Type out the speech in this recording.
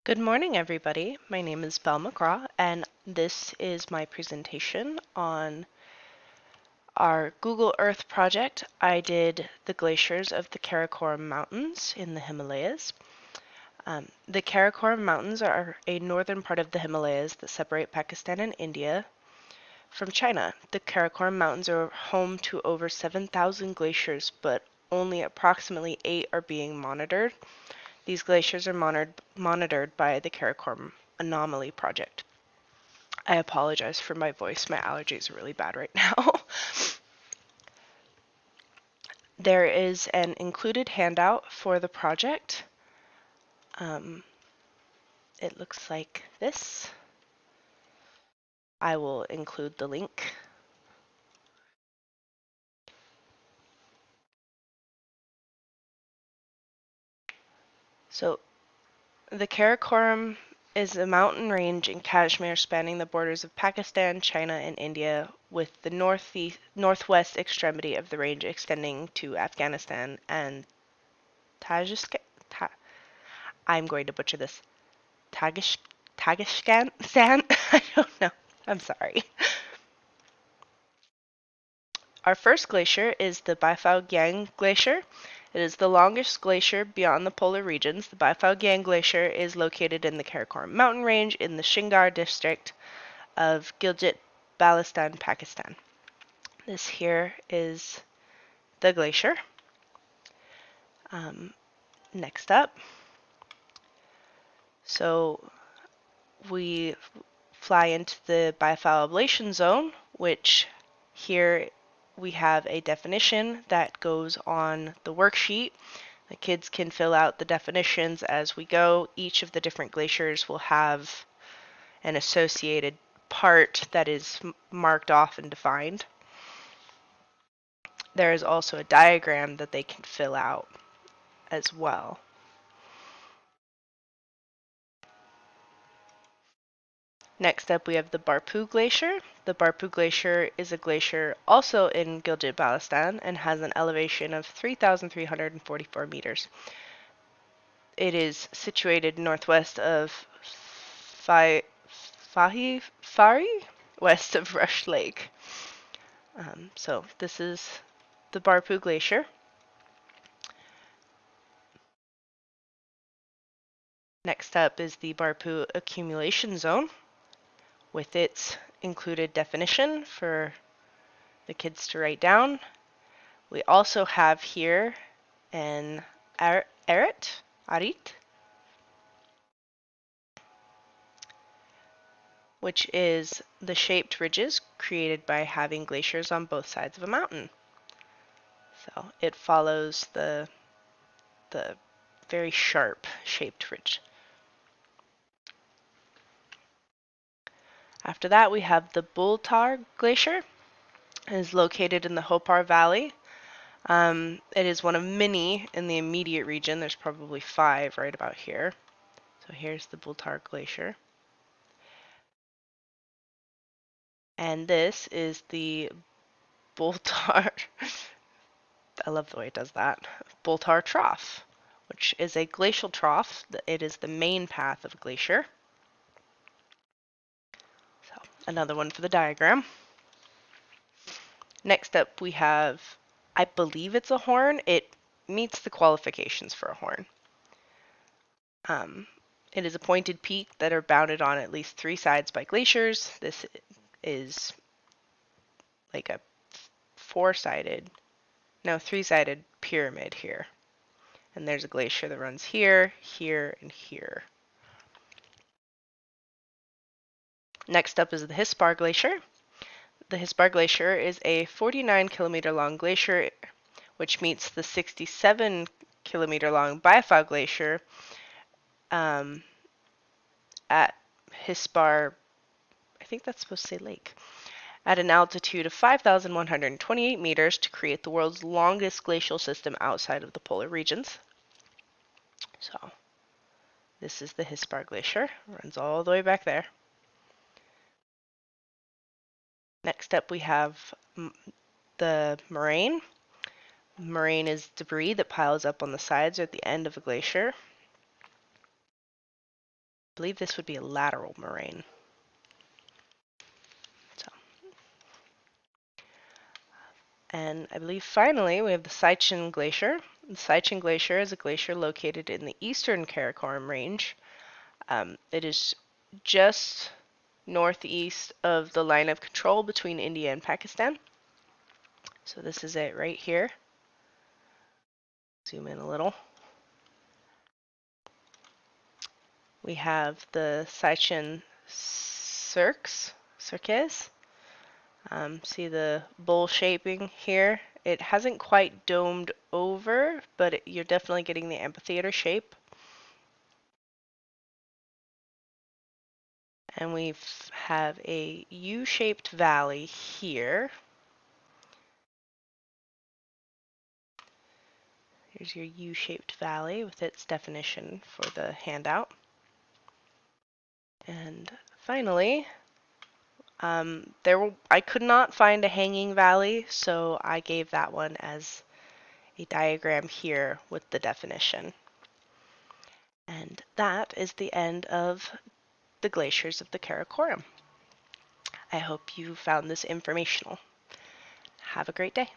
Good morning, everybody. My name is Belle McGraw, and this is my presentation on our Google Earth project. I did the Glaciers of the Karakoram Mountains in the Himalayas. The Karakoram Mountains are a northern part of the Himalayas that separate Pakistan and India from China. The Karakoram Mountains are home to over 7,000 glaciers, but only approximately 8 are being monitored. These glaciers are monitored by the Karakoram Anomaly Project. I apologize for my voice. My allergies are really bad right now. There is an included handout for the project. It looks like this. I will include the link. So, the Karakoram is a mountain range in Kashmir spanning the borders of Pakistan, China, and India, with the northwest extremity of the range extending to Afghanistan and Tajikistan. I'm going to butcher this. Tajikistan? I don't know. I'm sorry. Our first glacier is the Baifao Glacier. It is the longest glacier beyond the polar regions. The Baifao Glacier is located in the Karakoram mountain range in the Shingar district of Gilgit-Baltistan, Pakistan. This here is the glacier. Next up, so we fly into the Baifao ablation zone, which here we have a definition that goes on the worksheet. The kids can fill out the definitions as we go. Each of the different glaciers will have an associated part that is marked off and defined. There is also a diagram that they can fill out as well. Next up, we have the Barpoo Glacier. The Barpoo Glacier is a glacier also in Gilgit-Baltistan and has an elevation of 3,344 meters. It is situated northwest of Fari, west of Rush Lake. So this is the Barpoo Glacier. Next up is the Barpoo Accumulation Zone with its included definition for the kids to write down. We also have here an arit, which is the shaped ridges created by having glaciers on both sides of a mountain. So it follows the very sharp shaped ridge. After that, we have the Bulltar Glacier. It is located in the Hopar Valley. It is one of many in the immediate region. There's probably 5 right about here. So here's the Bulltar Glacier. And this is the Bulltar, I love the way it does that, Bulltar Trough, which is a glacial trough. It is the main path of a glacier. So another one for the diagram. Next up we have, I believe it's a horn. It meets the qualifications for a horn. It is a pointed peak that are bounded on at least 3 sides by glaciers. This is like a 3-sided pyramid here. And there's a glacier that runs here, here, and here. Next up is the Hispah Glacier. The Hispah Glacier is a 49-kilometer long glacier, which meets the 67-kilometer long Baifao Glacier at Hispah, I think that's supposed to say lake, at an altitude of 5,128 meters to create the world's longest glacial system outside of the polar regions. So this is the Hispah Glacier. It runs all the way back there. Next up we have the Moraine. Moraine is debris that piles up on the sides or at the end of a glacier. believe this would be a lateral moraine. So, and I believe finally we have the Saichen Glacier. The Saichen Glacier is a glacier located in the eastern Karakoram range. It is just northeast of the line of control between India and Pakistan. So this is it right here. Zoom in a little. We have the Saichen cirques. See the bowl shaping here? It hasn't quite domed over, but you're definitely getting the amphitheater shape. And we have a U-shaped valley here. Here's your U-shaped valley with its definition for the handout. And finally, I could not find a hanging valley, so I gave that one as a diagram here with the definition. And that is the end of the Glaciers of the Karakoram. I hope you found this informational. Have a great day.